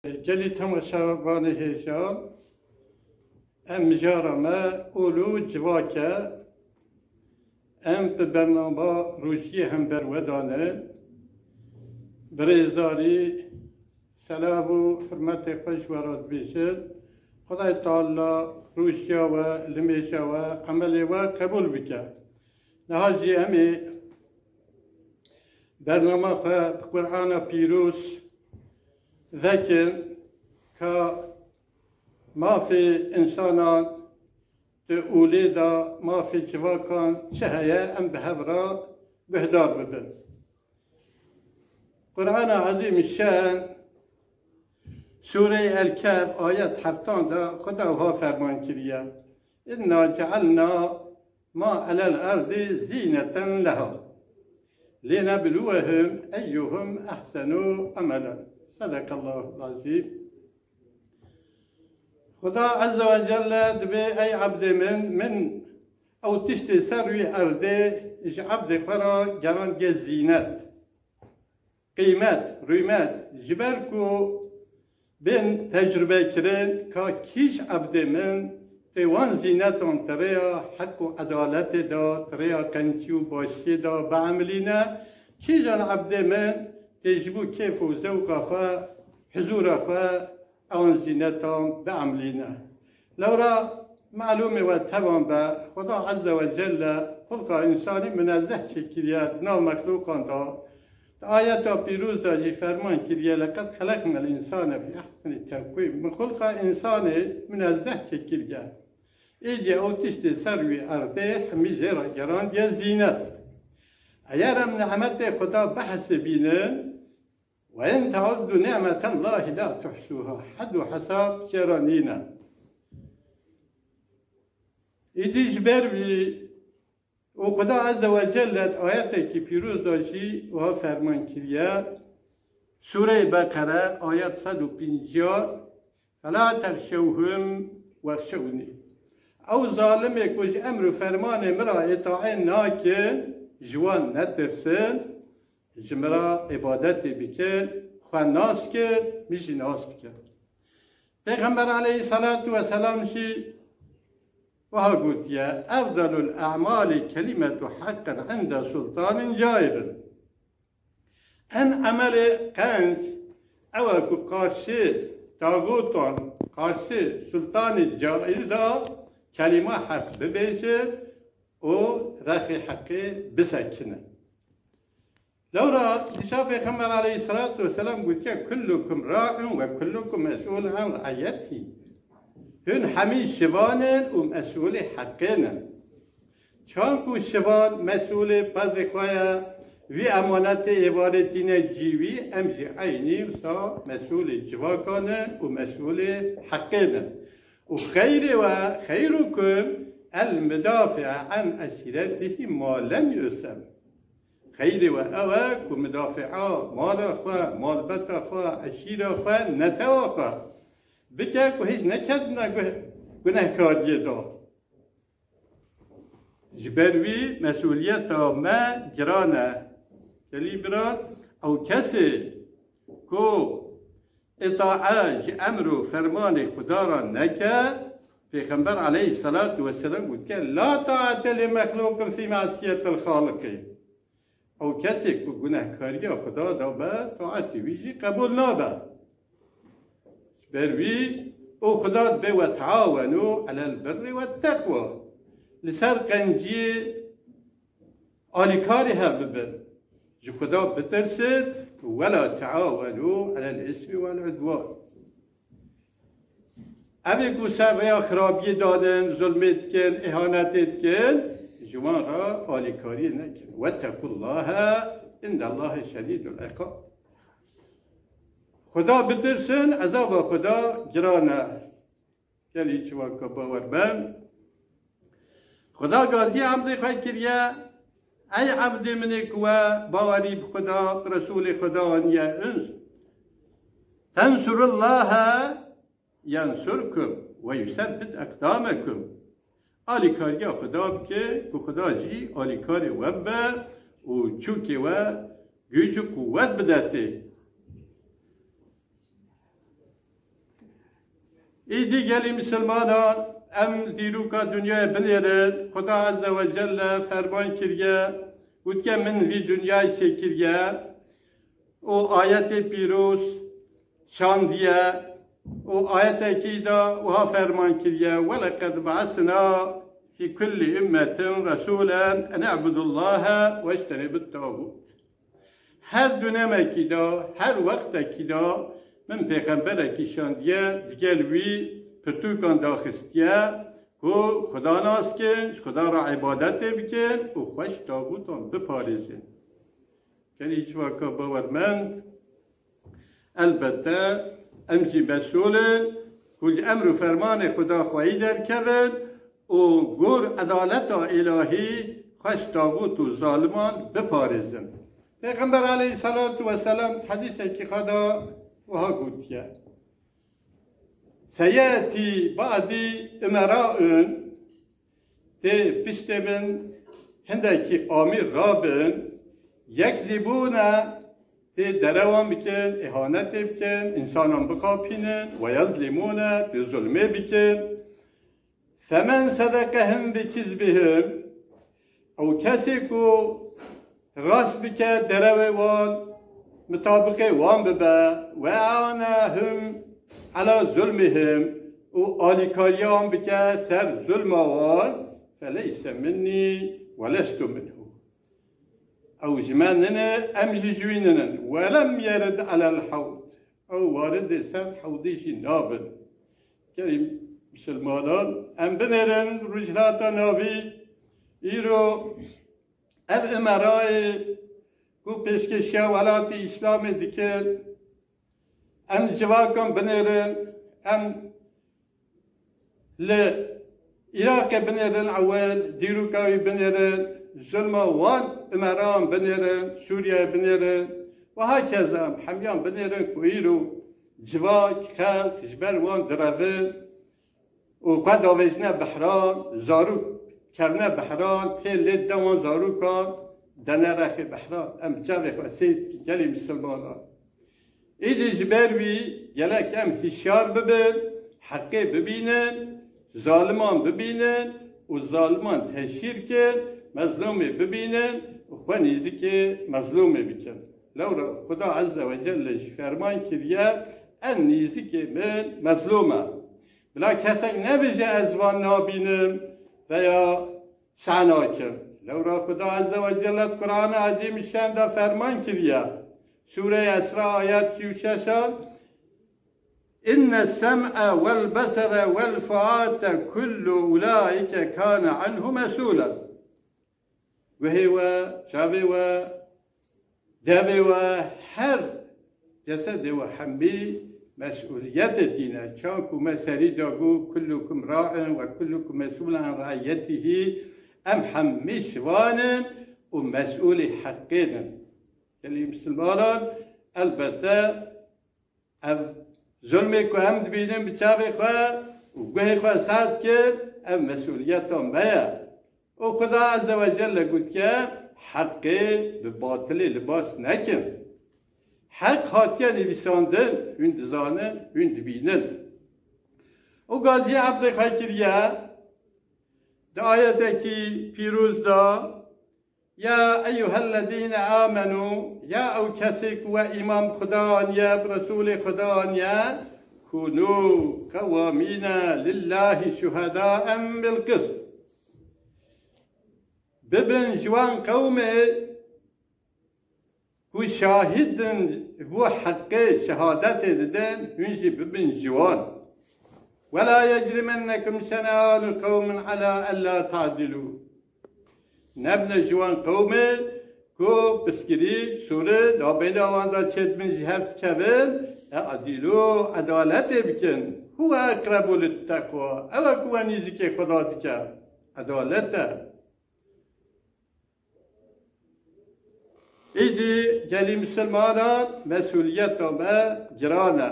جلی تماشاوان هیجان ام جارمه اولو جواکه ام به برنامه روشی هم برودانه برزداری سلام و حرمت خوش ورد بیشن خدای تعالی روشیا و لمیشا و عملی و قبول بکه نهاجی امی برنامه خواه قرآن پیروز ذکر که ما فی انسانان اولی دا ما فی جواکان چه هیا ام به هبرا بهدار ببن قرآن عظیم شان سوره الکهف آیت 7 دا خداها فرمان کریه انا جعلنا ما علی الارض زینة لها لنبلوهم ایهم احسن عملا صدق الله العظیم خدا عز و جل دبی ای عبد من او تشتی سروی ارده اش عبد خورا گران گه زینت قیمت رویمت جبرکو بین تجربه کرن که کیش عبد من تیوان زینتان تریا حق و عدالت دا تریا کنچی و باشی دا بعملینه کیجان عبد من تجبو کیف و زوق خواه حضور خواه اون زینتان بعملینه لورا معلومه و توان به خدا عز و جل خلق انسانی منزه شکریت نو مخلوقان دا آیت پیروز دا جی فرمان کریه لقد خلقنا الانسان فی احسن تقویم من خلق انسانی منزه شکریه ایدی او تشت سروی ارده همیشه را گران یا زینت اگر هم نعمت خدا بحث بینن و این تعدو نعمت الله لا تحسوها حد و حساب شرانینا ایدیش بروی و خدا عز و جل آیت که پیروز داشتی و فرمان کریه سوره بقره آیت 150 فلا تخشوهم واخشونی او ظالمه کش امر و فرمان مرا اطاعه ناکن جوان نترسن جمرا عبادت بکن خواه ناس کن میشی ناس بکن پیغمبر علیه الصلاة و سلام شی وها قلت يا أفضل الأعمال كلمة حق عند سلطان جائر أن عمل كانت أوك قارشي تاغوتان قارشي سلطان الجائر دا كلمة حق ببيشه و رخي حقي بسكنه لو رأت نشاء پیغمبر عليه الصلاة والسلام قلت يا كلكم راع وكلكم مسؤول عن رعيته هن همه شوانن و مسئول حقینن چون که شوان مسئول پس خواهی وی امانت عبارتین جیوی امجی عینی و سا مسئول جواکانن و مسئول حقینن و خیرکم المدافع عن اشیرته ما لم یسم خیر و اوه که مدافعا مال خواه مال بتا خواه اشیر خواه نتوا خواه بکه که هیچ نکد گناهکاری دا جبروی مسئولیت ما گرانه کلی بران او کسی که اطاعه امر و فرمان خدا را نکد پیغمبر علیه الصلاة والسلام گفت که لا طاعت لمخلوق فی معصیت الخالق او کسی که گناهکاری خدا دا به طاعت ویجی قبول نابه بروي وخذات بي وتعاونوا على البر والتقوى لسر قنجي آليكارها ببن جو خدا بترسد ولا تعاونوا على الاسم والعدوان أبي قو سر ريا خرابي دادن ظلمت كن إهانت كن جوان را آليكاري نكن واتقوا الله إن الله شديد العقاب خدا بترسن عذاب خدا گرانه کلی چوا که باور بند خدا گازی عبد خواهی کریه ای عبد منی که باوری خدا رسول خدا یا انس تنصر الله ینصرکم و یثبت اقدامکم آلی کاری خدا بکه که خدا جی آلی کاری وبه و چوکی و گوش و قوت بدته ایدی گلی مسلمانان ام دیروکا دنیای بنیرد خدا عز و جل فرمان کریه بود که من وی دنیای چه کریه او آیت پیروز شاندیه او آیت کی دا و ها فرمان کریه ولقد بعثنا في كل أمة رسولا أن اعبدوا الله واجتنبوا الطاغوت. هر دنیامه کی دا هر وقت کی دا من پیغمبر کی شاندیه دیگل وی پرتوکان داخستیه که خدا ناس کن خدا را عبادت بکن و خوش طاغوتان بپارزن. یعنی هیچ واقع باورمند البته امجی مسئولن کل امر و فرمان خدا خواهی در کون و گور عدالت الهی خوش طاغوت و ظالمان بپارزن. پیغمبر علیه السلام حدیث که خدا وها گوتیه سيأتي بعض امراء تی پشت من هندکی آمیر رابن یکذبون تی دروان بکن اهانت بکن انسانان بخاپینن و یظلمون تی ظلمه بکن فمن صدقهم بکذبهم او کسی کو راست بکن دروه وان مطابق وان ببه و اعانهم على ظلمهم و آلیکاریان بکه سر ظلم آوان فلیس منی ولست منه او جماننا امججویننا ولم يرد على الحوض او وارد سر حوضیش نابن کریم مسلمانان ام بنرن رجلاتا نابی ایرو اف امرای کو پیشکشیا ولات اسلام دکن ام جواکم بنرن ام ل عراق بنرن اول دیروکاوی بنرن ظلم وان امران بنرن سوریا بنرن و هكذا حمیان بنرن کویرو جواک خلق جبر وان درافن و قد آویزنه بحران زارو کرنه بحران پیل دوان زارو کان دنرخ بحران ام جاوی خواسید گلی مسلمانان ایدی جبروی گلک ام هشیار ببین حقی ببینن ظالمان ببینن و ظالمان تشهیر کن مظلومی ببینن و خوانیزی که مظلومی بکن لورا خدا عز و جلش فرمان کریه ان نیزی که من مظلومم بلا کسی نبیجه ازوان نابینم و یا سعناکم لورا خدا عز و جلت قرآن عظیم شنده فرمان کریه سوره اسراء آیت 36 إن السمع والبصر والفؤاد كل أولئك كان عنه مسؤولا وهو شابه و دابه و هر جسد و حمي مسؤولية دينا شانكو مساري داغو كلكم راع وكلكم مسؤول عن رعيته أم حمي شوانا ومسؤول حقنا اللي مسلمان البته اف ظلمی که هم دبینیم بچاوی خواه و گوهی خواه سعد کرد ام مسئولیت هم بیا و خدا عز و جل گود که حقی به باطلی لباس نکن حق خاطیه نویساندن هون دزانن هون دبینن و قاضی عبد خاکریه ده آیته که پیروز دا یا ایها الذین آمنوا یا او کسی که و امام خدا آنیا رسول خدا آنیا کنو قوامین لله شهداء بالقسط ببن جوان قومه که شاهدن و حق شهادت ددن هنجي ببن جوان ولا يجرمنكم شنآن قوم على ألا تعدلوا نبنه جوان قومه کو بسکری سوره لابین آواندا چید من جهت کبن عدیلو عدالت بکن هو اقرب للتقوى اوا کوانیزی که خدا دکه عدالت ایدی گلی مسلمانان مسئولیت ما جرانه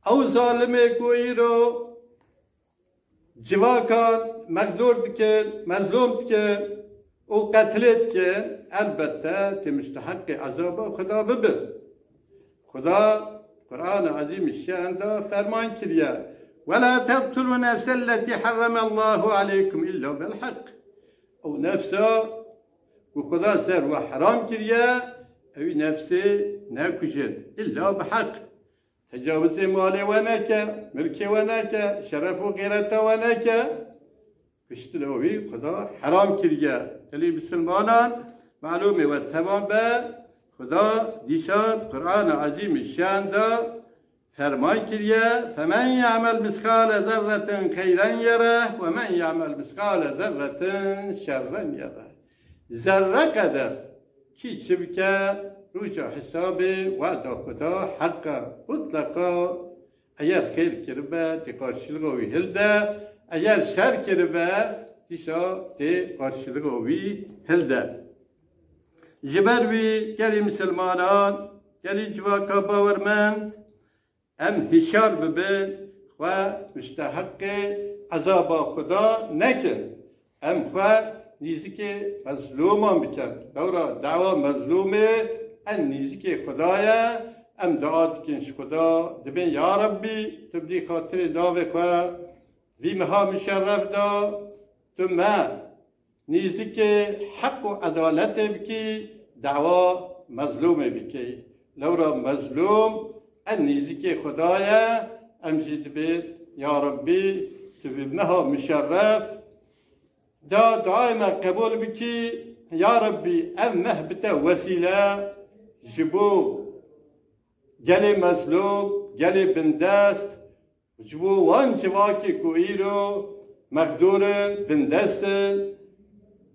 او ظالمه کوئی رو جواکان مقدور دکن مظلوم دکن و قتلت کن البته که مستحق عذاب خدا ببین خدا Kur'an عظیم الشان دا فرمان کریه ولا تقتلوا نفس التي حرم الله عليكم إلا بالحق او نفسا و خدا سر و حرام کریه او نفسه نکشن إلا بحق تجاوز مال و نکه ملک و نکه شرف و غیرت و نکه کشتنوی خدا حرام کریه تلی مسلمانان معلومه و تمام به خدا دیشاد قرآن عظیم الشان دا فرمان کریه فمن یعمل مثقال ذره خیرا یره و من یعمل مثقال ذره شرا یره ذره قدر کی چبکه روچا حساب وعده خدا حقا مطلقا اگر خیر کربه تی قارشلغوی هلده اگر شر کربه دیشا تی قارشلغوی هلده جبر وی گلی مسلمانان گلی جواکا باورمند ام هشار ببین و مستحق عذاب خدا نکن ام خواه نیزی که مظلومان بکن دورا دعوا مظلومه ان نیزی که خدایا ام دعات کنش خدا دبین یا ربی تبدی خاطر داوه خواه زیمها مشرف دا تو ما نیزی که حق و عدالت بکی دعوا مظلوم بکی لورا مظلوم ان نیزی که خدایا امجید بید یا ربی تبینها مشرف دا دعای ما قبول بکی یا ربی ام مهبت وسیله جبو گلی مظلوم گلی بندست جبو وان جواکی کویرو مقدورن بندستن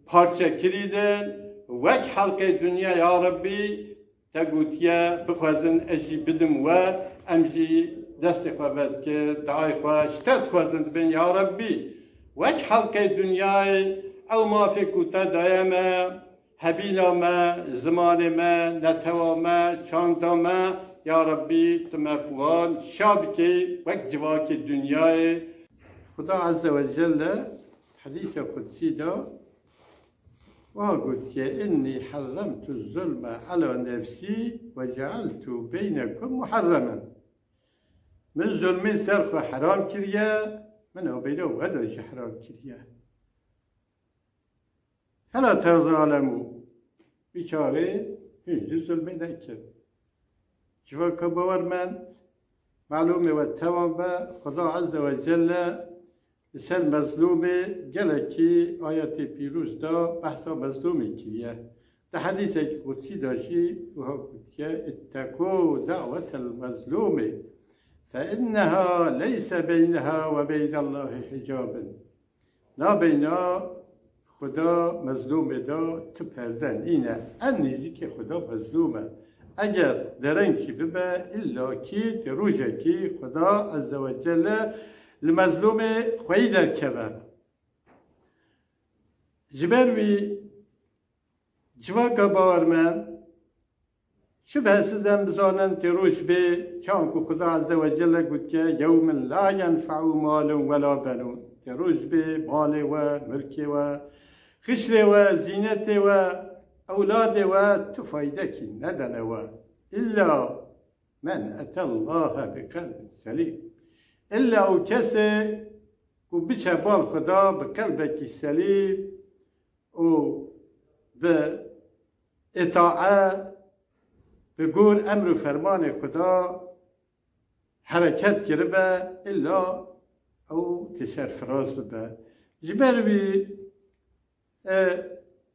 parça kiriden vek halkı dünya ya Rabbi tegutiye bixwazin eji bidim ve emji desti xwavet ki daay xwa ştet xwazin bin ya Rabbi vek halkı dünyayı ev mafi kuta dayeme hebina me zamanı me neteva me çanta me ya Rabbi tüme puan şabki vek civaki dünyayı Xuda Azze ve Celle hadis-i kutsi da وقلت يا إني حرمت الظلم على نفسي وجعلت بينكم محرما من ظلم سرق حرام كريا من هو بينه وغدا حرام كريا فلا تظالموا بشاري هنج ظلم ذكر شفاك باورمن معلومة والتمام خدا عز وجل سر مظلومه گلکی آیت پیروز دا بحثا مظلومی کیه ده حدیث قدسی داشی و ها قدسیه اتقو دعوت المظلومه فإنها ليس بينها وبين الله حجاب لا بينا خدا مظلومه دا تو پردن اینه ان نیزی که خدا مظلومه اگر درنگی ببه الا کی دروجه کی خدا عزوجل المظلوم خوی در کبر جبر وی جواکا باورمن شبهسیزم بزانن تروش به چانکو خدا عز و جل گود که یوم لا ینفع مال ولا بنون تروش به مال و ملک و خشر و زینت و اولاد و تو فایده کی ندنه و الا من اتى الله بقلب سلیم إلا أو كسي وبيشها بال خدا بقلبك السليم وبإطاعة بقول أمر فرمان خدا حركات كربة إلا أو تسر فراز ببا جبر بي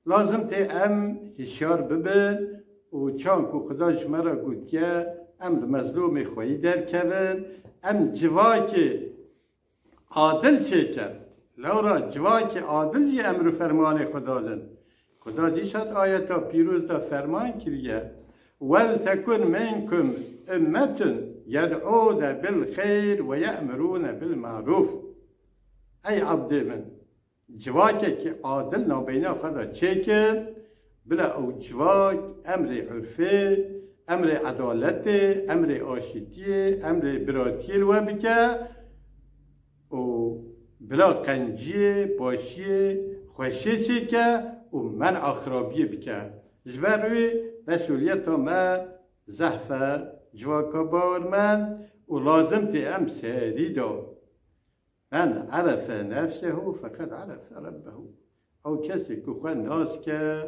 لازم تي أم هشيار ببن وچانكو خدا جمرا قد كه أمر مظلوم خوي در كبن ام جواکی عادل چیکن لورا جواکی عادل یه امر فرمان خدا دن خدا دیشد آیتا پیروز دا فرمان کریه ولتکن منکم امت یدعون بالخیر و یأمرون بالمعروف ای عبد من جواکی که عادل نابینا خدا چیکن بلا او جواک امر عرفه امر عدالت امر آشتی امر براتی و بکه و بلا قنجی باشی خوشی چی که و منع خرابی بکه جبروی مسئولیت ما زحفه جواکا باورمند و لازم تی ام سهری دا من عرف نفسه فقط عرف ربه او کسی که خواه ناس که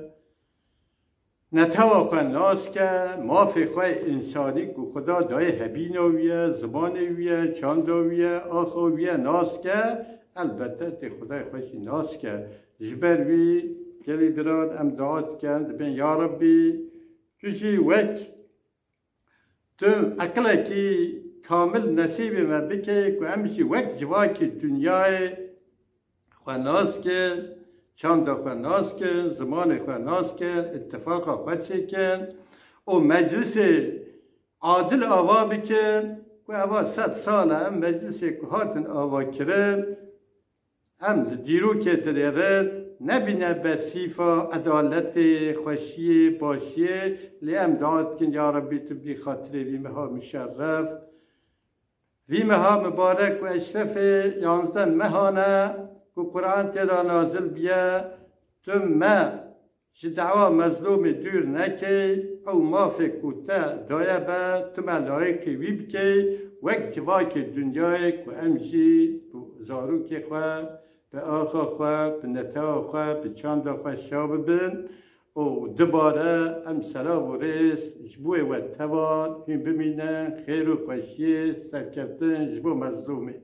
نتوا خواه ناس که مافی خواه انسانی که خدا دای هبینویه زبانویه چاندویه آخویه ناس که البته تی خدای خوشی ناس که جبروی کلی براد ام دعات کند بین یا ربی کشی وک تو اقلا کی کامل نصیب ما بکه که همیشه وقت جواکی دنیای خواه ناس کن چند خواه ناس کن زمان خواه ناس کن اتفاق خواه چه کن و مجلس عادل آوا بکن که آوا 100 ساله هم مجلس که هاتن آوا کرن هم دیرو که دریرن نبینه به صیفا عدالت خوشی باشی لی هم دعات کن یا ربی تو بی خاطر ویمه ها مشرف ویمه ها مبارک و اشرف 11 مهانه که قرآن تیرا نازل بیا تو ما چه دعوا مظلوم دور نکی او ما فکر تا دایه با تو ملائک وی بکی وقت جواک دنیای که امشی زارو که خواه به آخا خواه به نتا خواه به چند خواه شاب بن و دوباره ام سلام و ریس جبوی و توان این ببینن خیر و خوشی سرکردن جبو مظلومه